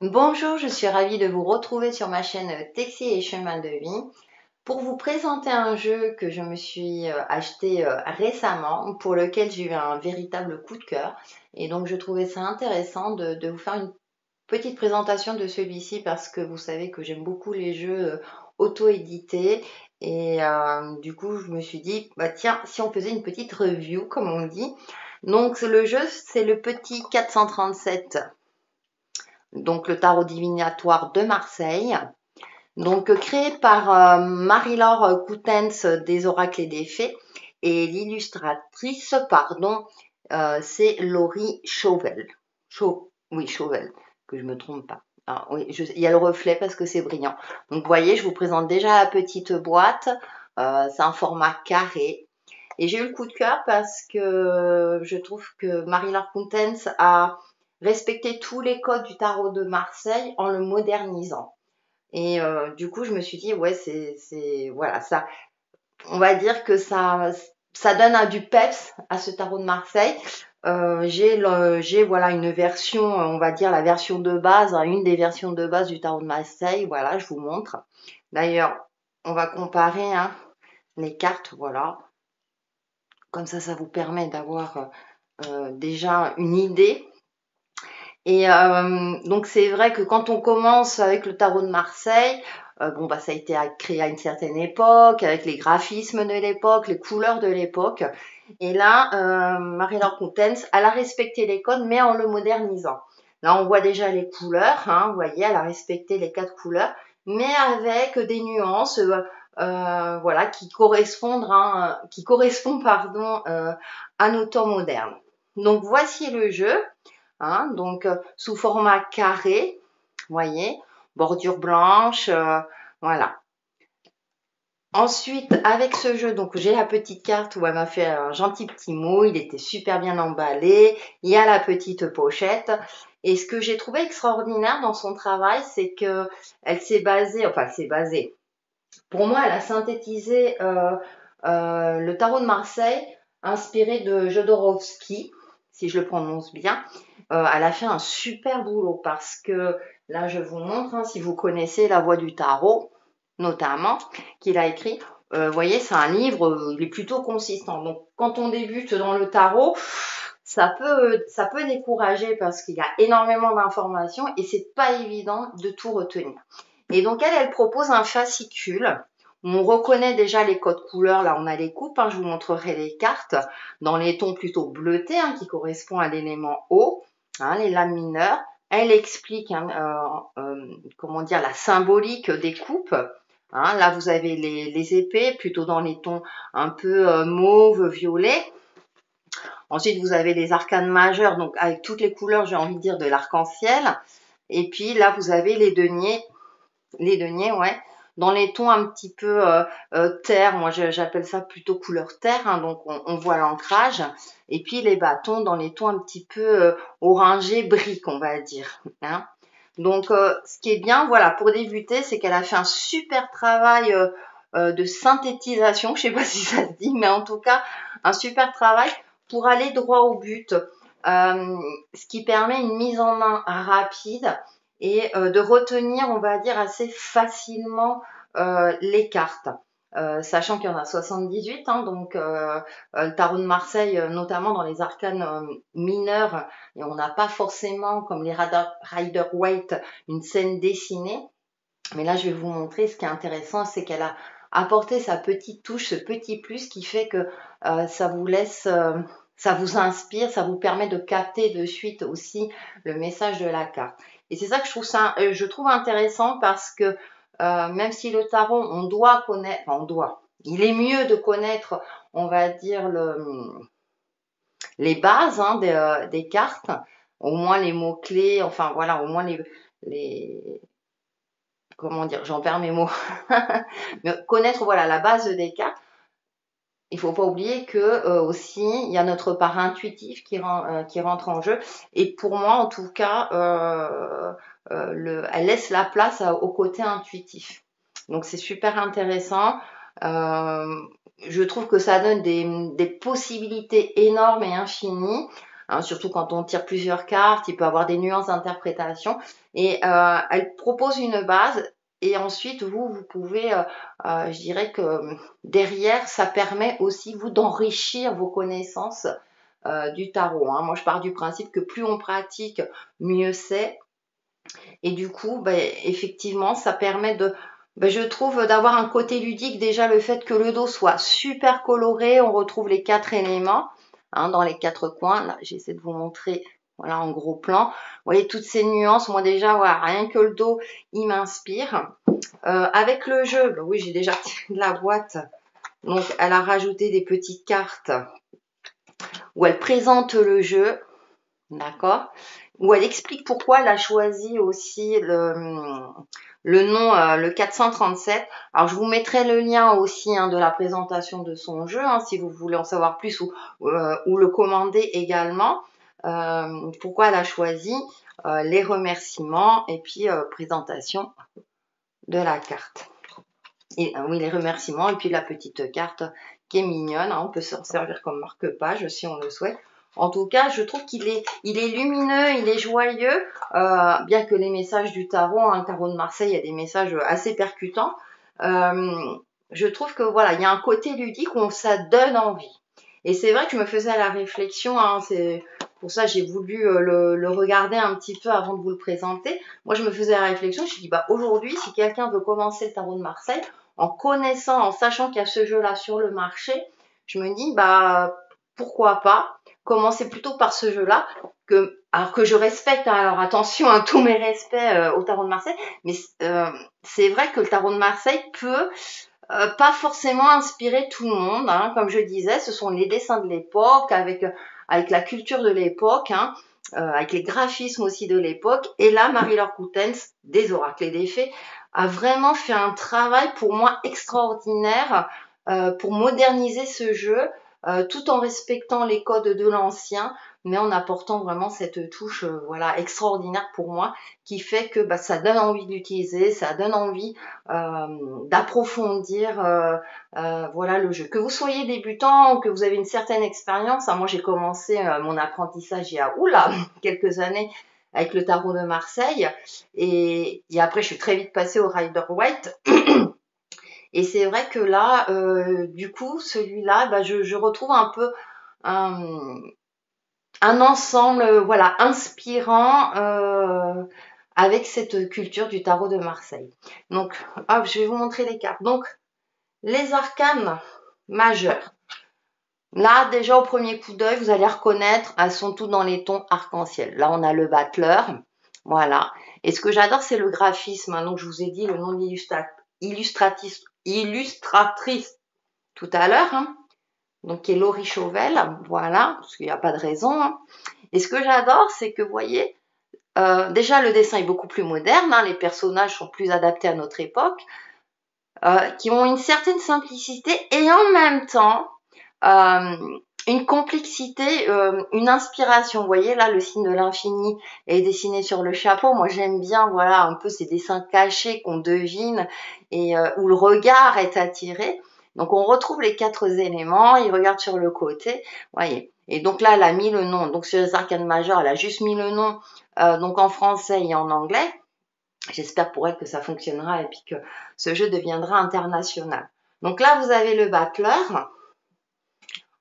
Bonjour, je suis ravie de vous retrouver sur ma chaîne Texi et Chemin de Vie pour vous présenter un jeu que je me suis acheté récemment, pour lequel j'ai eu un véritable coup de cœur. Et donc je trouvais ça intéressant de vous faire une petite présentation de celui-ci parce que vous savez que j'aime beaucoup les jeux auto-édités. Et du coup, je me suis dit, bah tiens, si on faisait une petite review, comme on dit. Donc le jeu, c'est le petit 437, donc le tarot divinatoire de Marseille. Donc créé par Marie-Laure Coutens des Oracles et des Fées, et l'illustratrice, pardon, c'est Laurie Chauvel. Oui, Chauvel, que je me trompe pas. Ah, oui, il y a le reflet parce que c'est brillant. Donc vous voyez, je vous présente déjà la petite boîte. C'est un format carré. Et j'ai eu le coup de cœur parce que je trouve que Marie-Laure Coutens a respecté tous les codes du tarot de Marseille en le modernisant. Et du coup, je me suis dit, ouais, voilà, ça, on va dire que ça donne du peps à ce tarot de Marseille. J'ai voilà une version, on va dire la version de base, hein, une des versions de base du tarot de Marseille. Voilà, je vous montre. D'ailleurs, on va comparer hein, les cartes, voilà. Comme ça vous permet d'avoir déjà une idée. Et donc c'est vrai que quand on commence avec le tarot de Marseille, bon bah ça a été créé à une certaine époque, avec les graphismes de l'époque, les couleurs de l'époque. Et là, Marie-Laure Coutens, elle a respecté les codes, mais en le modernisant. Là, on voit déjà les couleurs, hein, vous voyez, elle a respecté les 4 couleurs, mais avec des nuances, voilà, qui correspondent, pardon, à nos temps modernes. Donc voici le jeu. Hein, donc sous format carré, voyez, bordure blanche, voilà. Ensuite, avec ce jeu, donc j'ai la petite carte où elle m'a fait un gentil petit mot, il était super bien emballé, il y a la petite pochette. Et ce que j'ai trouvé extraordinaire dans son travail, c'est que elle s'est basée, pour moi, elle a synthétisé le tarot de Marseille, inspiré de Jodorowsky, si je le prononce bien. Elle a fait un super boulot parce que là, je vous montre, hein, si vous connaissez La Voix du Tarot, notamment, qu'il a écrit. Vous voyez, c'est un livre, il est plutôt consistant. Donc, quand on débute dans le tarot, ça peut décourager parce qu'il y a énormément d'informations et c'est pas évident de tout retenir. Et donc, elle propose un fascicule où on reconnaît déjà les codes couleurs. Là, on a les coupes. Hein, je vous montrerai les cartes dans les tons plutôt bleutés hein, qui correspondent à l'élément eau, hein, les lames mineures. Elle explique hein, comment dire la symbolique des coupes. Hein, là, vous avez les épées plutôt dans les tons un peu mauve, violet. Ensuite, vous avez les arcanes majeures, donc avec toutes les couleurs, j'ai envie de dire, de l'arc-en-ciel. Et puis là, vous avez les deniers, ouais, dans les tons un petit peu terre, moi j'appelle ça plutôt couleur terre, hein, donc on voit l'ancrage, et puis les bâtons dans les tons un petit peu orangé brique, on va dire. Hein. Donc ce qui est bien, voilà, pour débuter, c'est qu'elle a fait un super travail de synthétisation, je sais pas si ça se dit, mais en tout cas, un super travail pour aller droit au but, ce qui permet une mise en main rapide et de retenir, on va dire, assez facilement les cartes. Sachant qu'il y en a 78, hein, donc le tarot de Marseille, notamment dans les arcanes mineurs, et on n'a pas forcément, comme les Rider-Waite, une scène dessinée. Mais là, je vais vous montrer, ce qui est intéressant, c'est qu'elle a apporté sa petite touche, ce petit plus qui fait que ça vous laisse, ça vous inspire, ça vous permet de capter de suite aussi le message de la carte. Et c'est ça que je trouve intéressant parce que même si le tarot, on doit connaître, enfin, il est mieux de connaître, on va dire, les bases hein, des cartes, au moins les mots-clés, enfin voilà, au moins les comment dire, j'en perds mes mots. Mais connaître voilà la base des cartes. Il faut pas oublier que aussi il y a notre part intuitive qui rentre en jeu. Et pour moi, en tout cas, elle laisse la place au côté intuitif. Donc c'est super intéressant. Je trouve que ça donne des possibilités énormes et infinies. hein, surtout quand on tire plusieurs cartes, il peut avoir des nuances d'interprétation. Et elle propose une base. Et ensuite, vous pouvez, je dirais que derrière, ça permet aussi, vous, d'enrichir vos connaissances du tarot, hein. Moi, je pars du principe que plus on pratique, mieux c'est. Et du coup, effectivement, ça permet de, je trouve, d'avoir un côté ludique. Déjà, le fait que le dos soit super coloré, on retrouve les 4 éléments, hein, dans les 4 coins. Là, j'essaie de vous montrer, voilà, en gros plan. Vous voyez toutes ces nuances. Moi, déjà, voilà, rien que le dos, il m'inspire. Avec le jeu, oui, j'ai déjà tiré de la boîte. Donc, elle a rajouté des petites cartes où elle présente le jeu. D'accord, où elle explique pourquoi elle a choisi aussi le nom, le 437. Alors, je vous mettrai le lien aussi, hein, de la présentation de son jeu, hein, si vous voulez en savoir plus ou le commander également. Pourquoi elle a choisi, les remerciements et puis présentation de la carte. Et oui, les remerciements et puis la petite carte qui est mignonne, hein, on peut s'en servir comme marque-page si on le souhaite. En tout cas, je trouve qu'il est lumineux, il est joyeux, bien que les messages du tarot, hein, le tarot de Marseille, il y a des messages assez percutants. Je trouve que voilà, il y a un côté ludique où ça donne envie. Et c'est vrai que je me faisais la réflexion, hein, c'est pour ça que j'ai voulu le regarder un petit peu avant de vous le présenter. Moi, je me faisais la réflexion, je me suis dit, aujourd'hui, si quelqu'un veut commencer le tarot de Marseille, en connaissant, en sachant qu'il y a ce jeu-là sur le marché, je me dis, pourquoi pas commencer plutôt par ce jeu-là, alors que je respecte, hein, alors attention, hein, tous mes respects au tarot de Marseille, mais c'est vrai que le tarot de Marseille peut pas forcément inspirer tout le monde, hein. Comme je disais, ce sont les dessins de l'époque, avec la culture de l'époque, hein, avec les graphismes aussi de l'époque. Et là, Marie-Laure Coutens, des oracles et des fées, a vraiment fait un travail pour moi extraordinaire pour moderniser ce jeu, tout en respectant les codes de l'ancien, mais en apportant vraiment cette touche voilà, extraordinaire pour moi, qui fait que ça donne envie de l'utiliser, ça donne envie d'approfondir voilà, le jeu. Que vous soyez débutant ou que vous avez une certaine expérience, hein, moi j'ai commencé mon apprentissage il y a quelques années avec le tarot de Marseille, et après je suis très vite passée au Rider-Waite. Et c'est vrai que là, du coup, celui-là, je retrouve un peu un ensemble, voilà, inspirant avec cette culture du tarot de Marseille. Donc, hop, je vais vous montrer les cartes. Donc, les arcanes majeures. Là, déjà, au premier coup d'œil, vous allez reconnaître, elles sont toutes dans les tons arc-en-ciel. Là, on a le battleur, voilà. Et ce que j'adore, c'est le graphisme, hein. Donc, je vous ai dit le nom de illustratrice tout à l'heure, hein. Donc, qui est Laurie Chauvel, voilà, parce qu'il n'y a pas de raison, hein. Et ce que j'adore, c'est que, vous voyez, déjà, le dessin est beaucoup plus moderne, hein. Les personnages sont plus adaptés à notre époque, qui ont une certaine simplicité et en même temps, une complexité, une inspiration. Vous voyez, là, le signe de l'infini est dessiné sur le chapeau. Moi, j'aime bien, voilà, un peu ces dessins cachés qu'on devine et où le regard est attiré. Donc, on retrouve les 4 éléments. Il regarde sur le côté. Voyez. Et donc là, elle a mis le nom. Donc, sur les arcanes majeures, elle a juste mis le nom, donc en français et en anglais. J'espère pour elle que ça fonctionnera et puis que ce jeu deviendra international. Donc là, vous avez le battleur.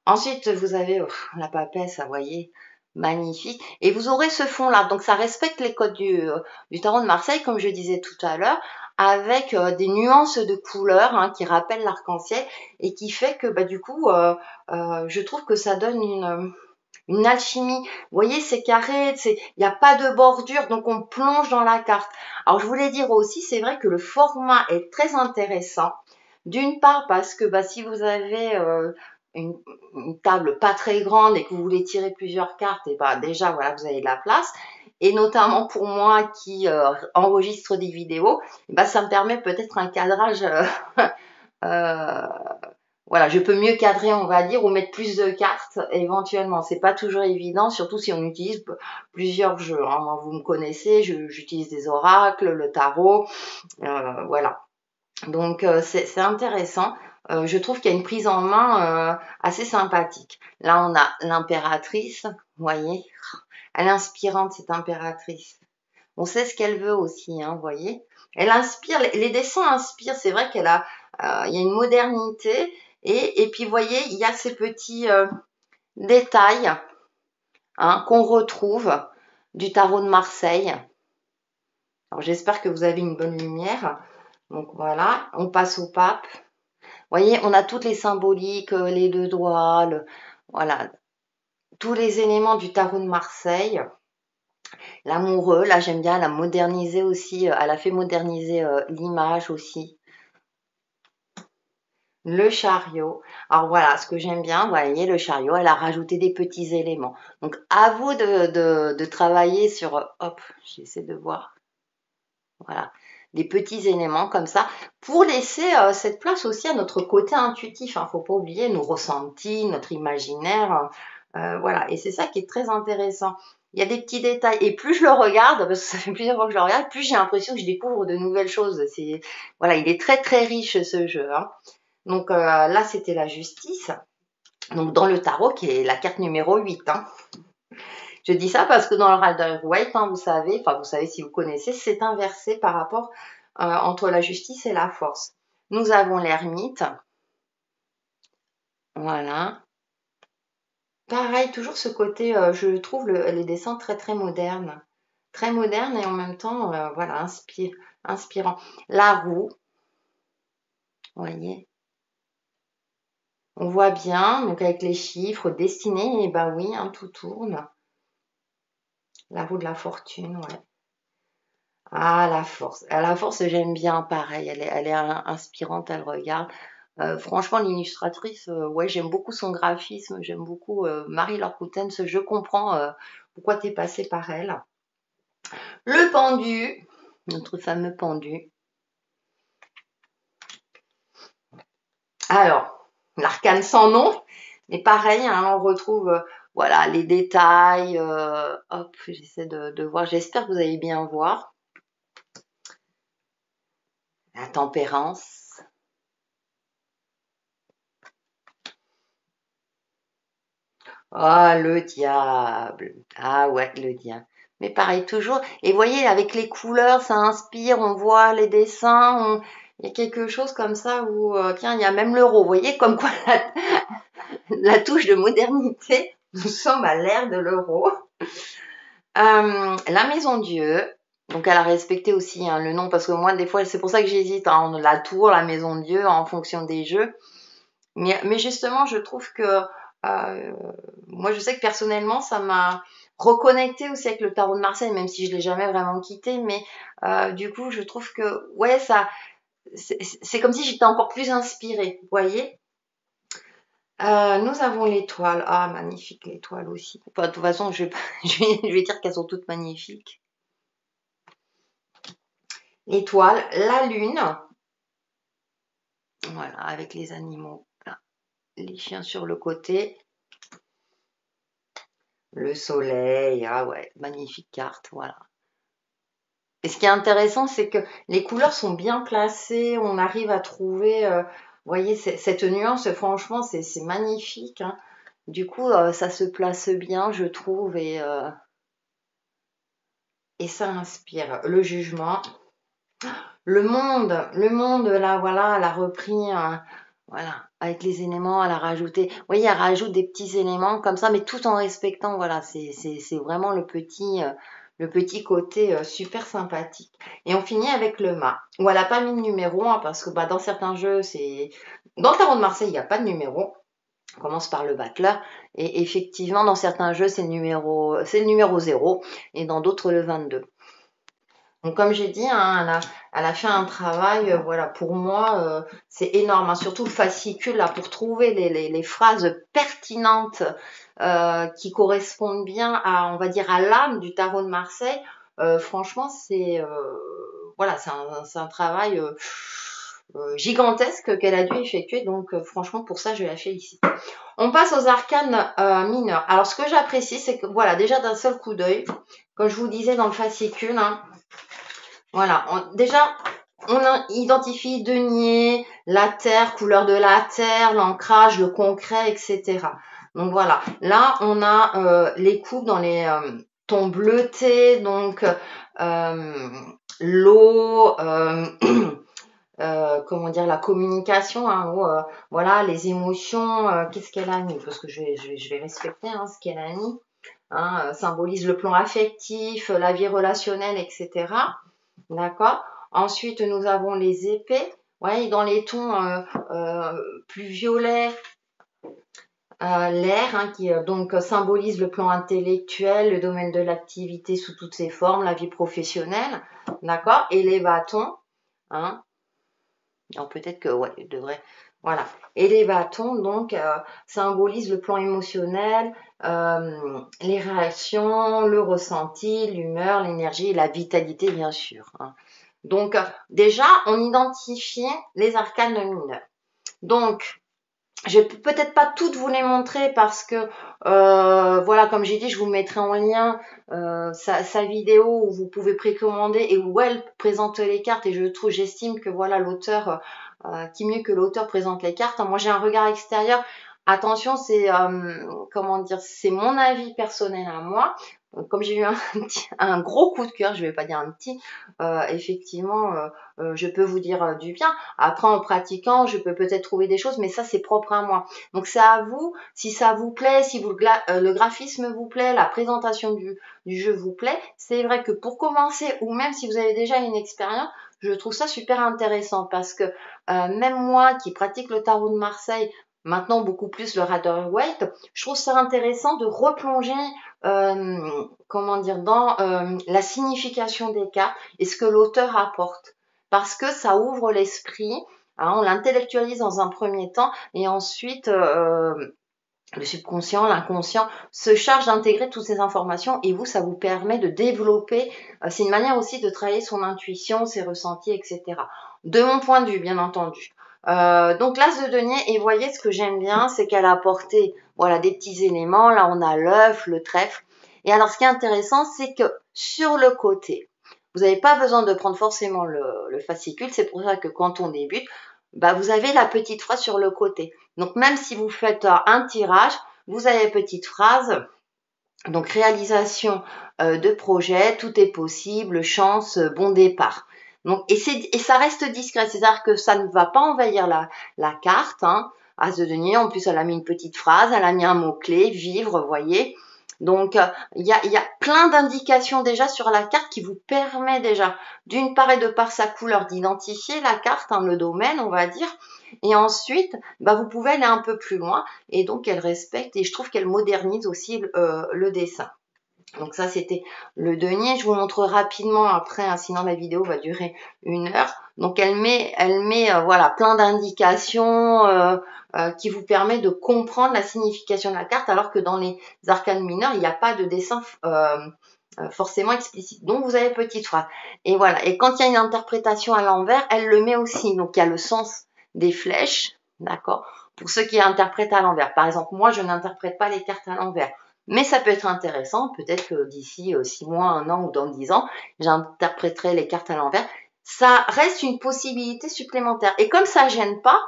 Ensuite, vous avez la papesse, vous voyez, magnifique. Et vous aurez ce fond-là. Donc, ça respecte les codes du tarot de Marseille, comme je disais tout à l'heure, avec des nuances de couleurs, hein, qui rappellent l'arc-en-ciel et qui fait que, du coup, je trouve que ça donne une alchimie. Vous voyez, c'est carré, il n'y a pas de bordure, donc on plonge dans la carte. Alors, je voulais dire aussi, c'est vrai que le format est très intéressant. D'une part, parce que si vous avez une table pas très grande et que vous voulez tirer plusieurs cartes, et déjà, voilà, vous avez de la place. Et notamment pour moi qui enregistre des vidéos, ça me permet peut-être un cadrage voilà, je peux mieux cadrer, on va dire, ou mettre plus de cartes éventuellement. C'est pas toujours évident, surtout si on utilise plusieurs jeux, hein. Moi, vous me connaissez, j'utilise des oracles, le tarot, voilà. Donc c'est intéressant. je trouve qu'il y a une prise en main assez sympathique. Là, on a l'impératrice, vous voyez, elle est inspirante cette impératrice. On sait ce qu'elle veut aussi, hein, vous voyez. Elle inspire, les dessins inspirent, c'est vrai qu'elle a, il y a une modernité, et puis vous voyez, il y a ces petits détails hein, qu'on retrouve du tarot de Marseille. Alors j'espère que vous avez une bonne lumière. Donc voilà, on passe au pape. Vous voyez, on a toutes les symboliques, les deux doigts, voilà, tous les éléments du tarot de Marseille. L'amoureux, là j'aime bien, elle a modernisé aussi, elle a fait moderniser l'image aussi. Le chariot. Alors voilà, ce que j'aime bien, vous voyez, le chariot, elle a rajouté des petits éléments. Donc à vous de travailler sur, hop, j'essaie de voir, voilà, des petits éléments comme ça, pour laisser cette place aussi à notre côté intuitif. Hein, faut pas oublier nos ressentis, notre imaginaire, voilà. Et c'est ça qui est très intéressant. Il y a des petits détails. Et plus je le regarde, parce que ça fait plusieurs fois que je le regarde, plus j'ai l'impression que je découvre de nouvelles choses. C'est, voilà, il est très très riche ce jeu. Hein. Donc là, c'était la justice. Donc dans le tarot, qui est la carte numéro 8. Hein. Je dis ça parce que dans le Rider-Waite, hein, vous savez si vous connaissez, c'est inversé par rapport entre la justice et la force. Nous avons l'ermite. Voilà. Pareil, toujours ce côté, je trouve les dessins très très modernes. Très modernes et en même temps, voilà, inspirant. La roue, vous voyez. On voit bien, donc avec les chiffres destinés, et ben oui, hein, tout tourne. La roue de la fortune, ouais. Ah, la force. Ah, la force, j'aime bien, pareil. Elle est inspirante, elle regarde. Franchement, l'illustratrice, ouais, j'aime beaucoup son graphisme, j'aime beaucoup Marie-Laure Coutens. Je comprends pourquoi tu es passée par elle. Le pendu, notre fameux pendu. Alors, l'arcane sans nom, mais pareil, hein, on retrouve voilà, les détails. Hop, j'essaie de voir, j'espère que vous allez bien voir. La tempérance. Ah, le diable. Ah ouais, le diable. Mais pareil, toujours. Et voyez, avec les couleurs, ça inspire, on voit les dessins, il y a quelque chose comme ça où, tiens, il y a même l'euro. Vous voyez, comme quoi la touche de modernité, nous sommes à l'ère de l'euro. La maison Dieu. Donc elle a respecté aussi hein, le nom parce que moi des fois c'est pour ça que j'hésite hein, la tour, la maison Dieu en fonction des jeux. Mais justement je trouve que moi je sais que personnellement ça m'a reconnecté aussi avec le tarot de Marseille même si je l'ai jamais vraiment quitté. Mais du coup je trouve que ouais ça c'est comme si j'étais encore plus inspirée. Vous voyez. Nous avons l'étoile. Ah, magnifique l'étoile aussi. Enfin, de toute façon, je vais dire qu'elles sont toutes magnifiques. L'étoile, la lune. Voilà, avec les animaux. Là. Les chiens sur le côté. Le soleil. Ah ouais, magnifique carte. Voilà. Et ce qui est intéressant, c'est que les couleurs sont bien placées. On arrive à trouver, vous voyez, cette nuance, franchement, c'est magnifique. Hein. Du coup, ça se place bien, je trouve, et ça inspire. Le jugement. Le monde, là, voilà, elle a repris, voilà, avec les éléments, elle a rajouté, vous voyez, elle rajoute des petits éléments comme ça, mais tout en respectant, voilà, c'est vraiment le petit côté super sympathique. Et on finit avec le mât, où elle n'a pas mis de numéro, hein, parce que bah, dans certains jeux, dans le tarot de Marseille, il n'y a pas de numéro. On commence par le battleur, et effectivement, dans certains jeux, c'est le numéro 0, et dans d'autres, le 22. Donc comme j'ai dit, hein, elle a fait un travail, voilà, pour moi, c'est énorme, hein, surtout le fascicule là, pour trouver les phrases pertinentes qui correspondent bien à, on va dire, à l'âme du tarot de Marseille. Franchement, c'est voilà, c'est un travail gigantesque qu'elle a dû effectuer. Donc franchement, pour ça, je la félicite. On passe aux arcanes mineurs. Alors ce que j'apprécie, c'est que voilà, déjà d'un seul coup d'œil, comme je vous disais dans le fascicule, hein, voilà, déjà, on identifie denier, la terre, couleur de la terre, l'ancrage, le concret, etc. Donc voilà, là on a les coupes dans les tons bleutés, donc l'eau, comment dire, la communication, hein, voilà, les émotions, qu'est-ce qu'elle a mis, parce que je vais respecter hein, ce qu'elle a mis, hein, symbolise le plan affectif, la vie relationnelle, etc. D'accord. Ensuite, nous avons les épées. Ouais, dans les tons plus violets, l'air, hein, qui donc symbolise le plan intellectuel, le domaine de l'activité sous toutes ses formes, la vie professionnelle. D'accord. Et les bâtons, hein. Alors peut-être que, ouais, il devrait. Voilà. Et les bâtons, donc, symbolisent le plan émotionnel, les réactions, le ressenti, l'humeur, l'énergie et la vitalité, bien sûr. Hein. Donc, déjà, on identifie les arcanes mineurs. Donc, je vais peut-être pas toutes vous les montrer parce que, voilà, comme j'ai dit, je vous mettrai en lien sa vidéo où vous pouvez précommander et où elle présente les cartes. Et j'estime que voilà, l'auteur, qui mieux que l'auteur présente les cartes. Moi, j'ai un regard extérieur. Attention, c'est comment dire, c'est mon avis personnel à moi. Comme j'ai eu un gros coup de cœur, je vais pas dire un petit, effectivement, je peux vous dire du bien. Après, en pratiquant, je peux peut-être trouver des choses, mais ça, c'est propre à moi. Donc, c'est à vous, si ça vous plaît, si vous, le graphisme vous plaît, la présentation du jeu vous plaît. C'est vrai que pour commencer, ou même si vous avez déjà une expérience, je trouve ça super intéressant parce que même moi qui pratique le tarot de Marseille, maintenant beaucoup plus le Rider-Waite, je trouve ça intéressant de replonger comment dire, dans la signification des cartes et ce que l'auteur apporte. Parce que ça ouvre l'esprit, hein, on l'intellectualise dans un premier temps et ensuite le subconscient, l'inconscient se charge d'intégrer toutes ces informations et vous, ça vous permet de développer, c'est une manière aussi de travailler son intuition, ses ressentis, etc. De mon point de vue, bien entendu. Donc l'as de denier, et voyez ce que j'aime bien, c'est qu'elle a apporté voilà, des petits éléments. Là, on a l'œuf, le trèfle. Et alors, ce qui est intéressant, c'est que sur le côté, vous n'avez pas besoin de prendre forcément le fascicule. C'est pour ça que quand on débute, bah, vous avez la petite phrase sur le côté. Donc, même si vous faites un tirage, vous avez une petite phrase. Donc, réalisation de projet, tout est possible, chance, bon départ. Donc, et ça reste discret, c'est-à-dire que ça ne va pas envahir la carte. Hein. As de denier, en plus, elle a mis une petite phrase, elle a mis un mot-clé, vivre, vous voyez. Donc, il y a plein d'indications déjà sur la carte qui vous permet déjà, d'une part et de par sa couleur, d'identifier la carte, hein, le domaine, on va dire. Et ensuite, bah, vous pouvez aller un peu plus loin. Et donc, elle respecte et je trouve qu'elle modernise aussi le dessin. Donc ça, c'était le denier. Je vous montre rapidement après, hein, sinon la vidéo va durer 1 heure. Donc elle met voilà, plein d'indications qui vous permet de comprendre la signification de la carte, alors que dans les arcanes mineures, il n'y a pas de dessin forcément explicite. Donc vous avez petite phrase. Et voilà. Et quand il y a une interprétation à l'envers, elle le met aussi. Donc il y a le sens des flèches, d'accord, pour ceux qui interprètent à l'envers. Par exemple, moi, je n'interprète pas les cartes à l'envers. Mais ça peut être intéressant, peut-être que d'ici 6 mois, 1 an ou dans 10 ans, j'interpréterai les cartes à l'envers. Ça reste une possibilité supplémentaire. Et comme ça gêne pas,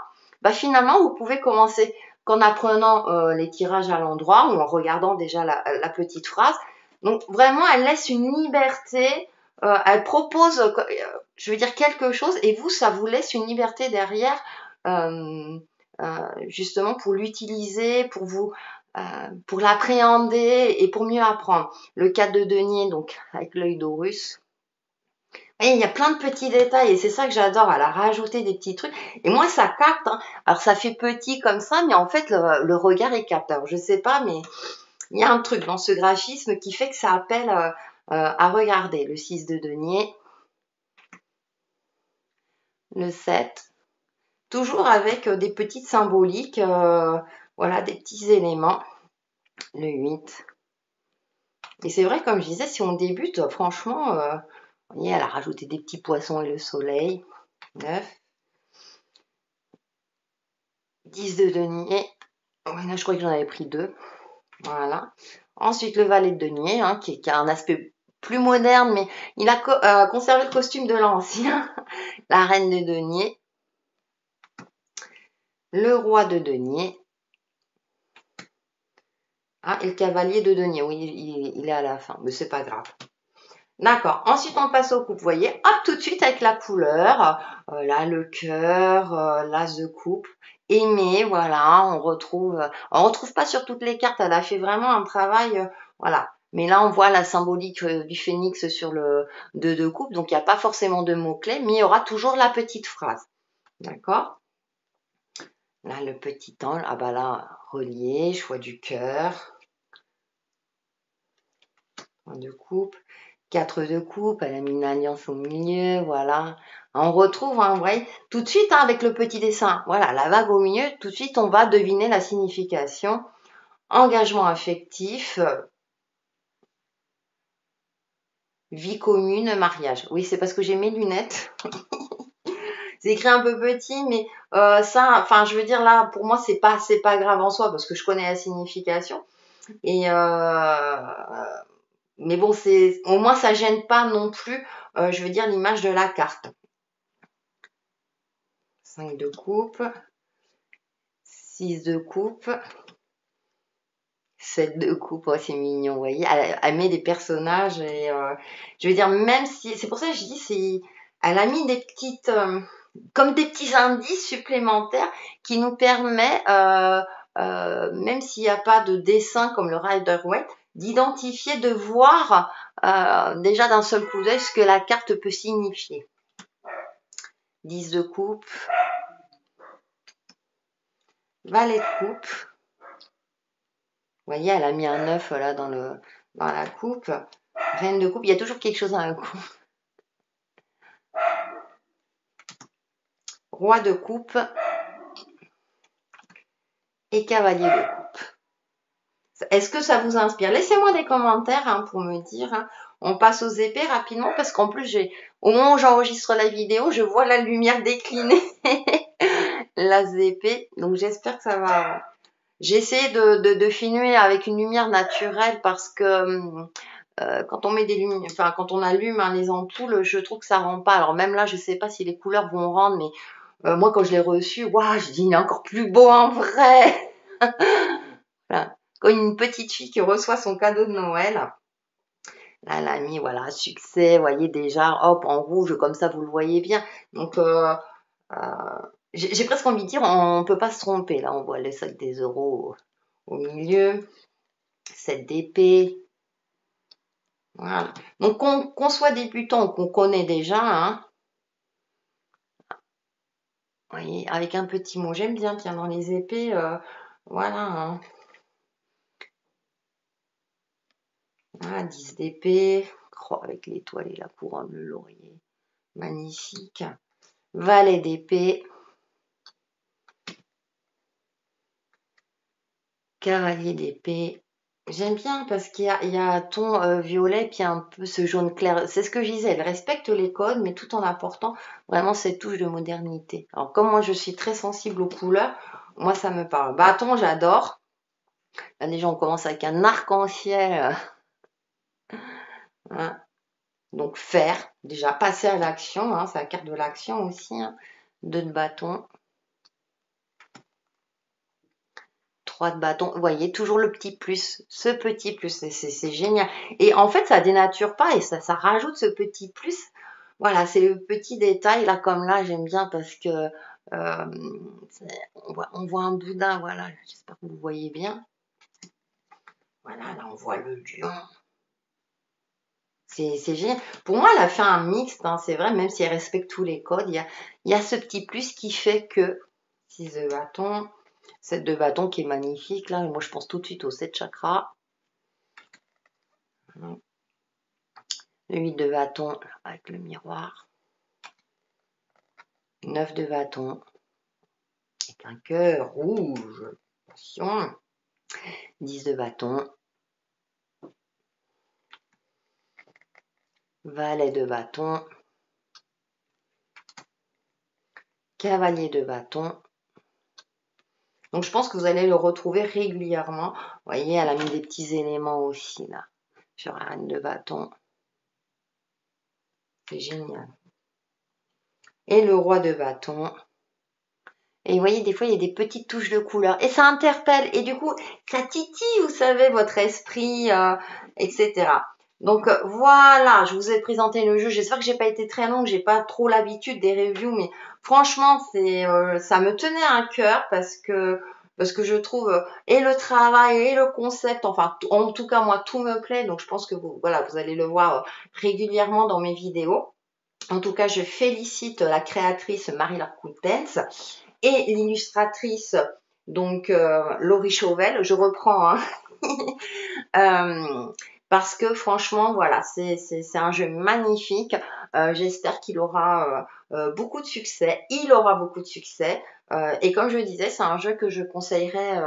bah finalement, vous pouvez commencer qu'en apprenant les tirages à l'endroit ou en regardant déjà la petite phrase. Donc vraiment, elle laisse une liberté, elle propose, je veux dire, quelque chose et vous, ça vous laisse une liberté derrière, justement pour l'utiliser, pour l'appréhender et pour mieux apprendre. Le 4 de denier, donc avec l'œil d'Horus. Et il y a plein de petits détails et c'est ça que j'adore, elle a rajouté des petits trucs. Et moi, ça capte. Hein. Alors, ça fait petit comme ça, mais en fait, le regard est capte. Alors, je sais pas, mais il y a un truc dans ce graphisme qui fait que ça appelle à regarder. Le 6 de denier, le 7, toujours avec des petites symboliques, voilà, des petits éléments. Le 8. Et c'est vrai, comme je disais, si on débute, franchement, vous voyez, elle a rajouté des petits poissons et le soleil. 9. 10 de denier. Ouais, là, je crois que j'en avais pris 2. Voilà. Ensuite, le valet de denier, hein, qui a un aspect plus moderne, mais il a conservé le costume de l'ancien. La reine de denier, le roi de denier, ah, et le cavalier de denier. Oui, il est à la fin, mais c'est pas grave. D'accord. Ensuite, on passe aux coupes. Vous voyez, hop, tout de suite avec la couleur. Là, le cœur, l'as de coupe. Aimé, voilà, on retrouve pas sur toutes les cartes. Elle a fait vraiment un travail, voilà. Mais là, on voit la symbolique du phénix sur le de coupe. Donc, il n'y a pas forcément de mots-clés, mais il y aura toujours la petite phrase. D'accord? Là, le petit ange. Ah bah là, relié, choix du cœur. De coupe. 4 de coupe, elle a mis une alliance au milieu, voilà. On retrouve, hein, ouais, tout de suite, hein, avec le petit dessin, voilà, la vague au milieu, tout de suite, on va deviner la signification. Engagement affectif, vie commune, mariage. Oui, c'est parce que j'ai mes lunettes. C'est écrit un peu petit, mais ça, enfin, je veux dire, là, pour moi, c'est pas grave en soi, parce que je connais la signification. Et mais bon, au moins, ça gêne pas non plus, je veux dire, l'image de la carte. 5 de coupe, 6 de coupe, 7 de coupe, oh, c'est mignon, vous voyez, elle met des personnages et je veux dire, même si, c'est pour ça que je dis, elle a mis des petites, comme des petits indices supplémentaires qui nous permettent, même s'il n'y a pas de dessin comme le Rider-Waite, d'identifier, de voir déjà d'un seul coup d'œil ce que la carte peut signifier. 10 de coupe, valet de coupe. Vous voyez, elle a mis un 9 là dans la coupe. Reine de coupe, il y a toujours quelque chose dans la coupe. Roi de coupe et cavalier de coupe. Est-ce que ça vous inspire? Laissez-moi des commentaires, hein, pour me dire. Hein. On passe aux épées rapidement parce qu'en plus, au moment où j'enregistre la vidéo, je vois la lumière décliner. L'as d'épée. Donc j'espère que ça va. J'ai essayé de filmer avec une lumière naturelle parce que quand on met des lumières, enfin quand on allume, hein, les ampoules, je trouve que ça rend pas. Alors même là, je sais pas si les couleurs vont rendre, mais moi quand je l'ai reçu, waouh, je dis il est encore plus beau en vrai. Voilà. Comme une petite fille qui reçoit son cadeau de Noël. Là, elle a mis, voilà, succès, vous voyez déjà, hop, en rouge, comme ça, vous le voyez bien. Donc, j'ai presque envie de dire, on ne peut pas se tromper. Là, on voit les sacs des euros au milieu. 7 d'épée. Voilà. Donc, qu'on soit débutant, qu'on connaît déjà, hein. Vous voyez, avec un petit mot, j'aime bien, tiens, dans les épées, voilà, hein. Voilà, 10 d'épée, croix avec l'étoile et la couronne, le laurier. Magnifique. Valet d'épée. Cavalier d'épée. J'aime bien parce qu'il y a un ton violet puis un peu ce jaune clair. C'est ce que je disais, elle respecte les codes, mais tout en apportant vraiment cette touche de modernité. Alors comme moi je suis très sensible aux couleurs, moi ça me parle. Bâton, j'adore. Là déjà on commence avec un arc-en-ciel. Hein. Donc fer, déjà passer à l'action, hein, c'est la carte de l'action aussi. Hein. 2 de bâton. 3 de bâton, vous voyez, toujours le petit plus, ce petit plus, c'est génial. Et en fait, ça dénature pas et ça rajoute ce petit plus. Voilà, c'est le petit détail, là, comme là, j'aime bien parce que on voit un boudin, voilà, j'espère que vous voyez bien. Voilà, là, on voit le lion. C'est génial. Pour moi, elle a fait un mixte, hein, c'est vrai, même si elle respecte tous les codes, il y a ce petit plus qui fait que 6 de bâton, 7 de bâton qui est magnifique, là, moi je pense tout de suite aux 7 chakras. Le 8 de bâton avec le miroir. 9 de bâton avec un cœur rouge. Attention. 10 de bâton. Valet de bâton. Cavalier de bâton. Donc je pense que vous allez le retrouver régulièrement. Vous voyez, elle a mis des petits éléments aussi là. Sur la reine de bâton. C'est génial. Et le roi de bâton. Et vous voyez, des fois, il y a des petites touches de couleur. Et ça interpelle. Et du coup, ça titille, vous savez, votre esprit, etc. Donc voilà, je vous ai présenté le jeu. J'espère que j'ai pas été très longue. J'ai pas trop l'habitude des reviews, mais franchement, ça me tenait à cœur parce que je trouve et le travail et le concept, enfin en tout cas moi tout me plaît. Donc je pense que vous allez le voir régulièrement dans mes vidéos. En tout cas, je félicite la créatrice Marie-Laure Coutens et l'illustratrice, donc Laurie Chauvel. Je reprends, hein. Parce que franchement, voilà, c'est un jeu magnifique. J'espère qu'il aura beaucoup de succès. Il aura beaucoup de succès. Et comme je le disais, c'est un jeu que je conseillerais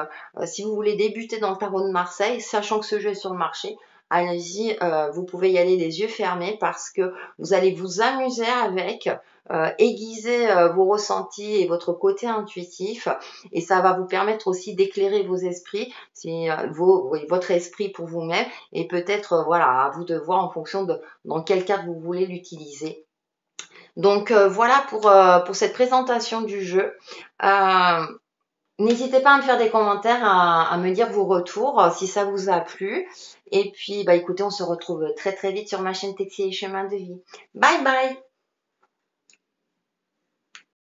si vous voulez débuter dans le tarot de Marseille, sachant que ce jeu est sur le marché. Allez-y, vous pouvez y aller les yeux fermés parce que vous allez vous amuser avec, aiguiser vos ressentis et votre côté intuitif, et ça va vous permettre aussi d'éclairer vos esprits, votre esprit pour vous-même, et peut-être voilà, à vous de voir en fonction de dans quel cadre vous voulez l'utiliser. Donc voilà pour cette présentation du jeu. N'hésitez pas à me faire des commentaires, à me dire vos retours, si ça vous a plu. Et puis, écoutez, on se retrouve très très vite sur ma chaîne Textile et Chemin de Vie. Bye bye!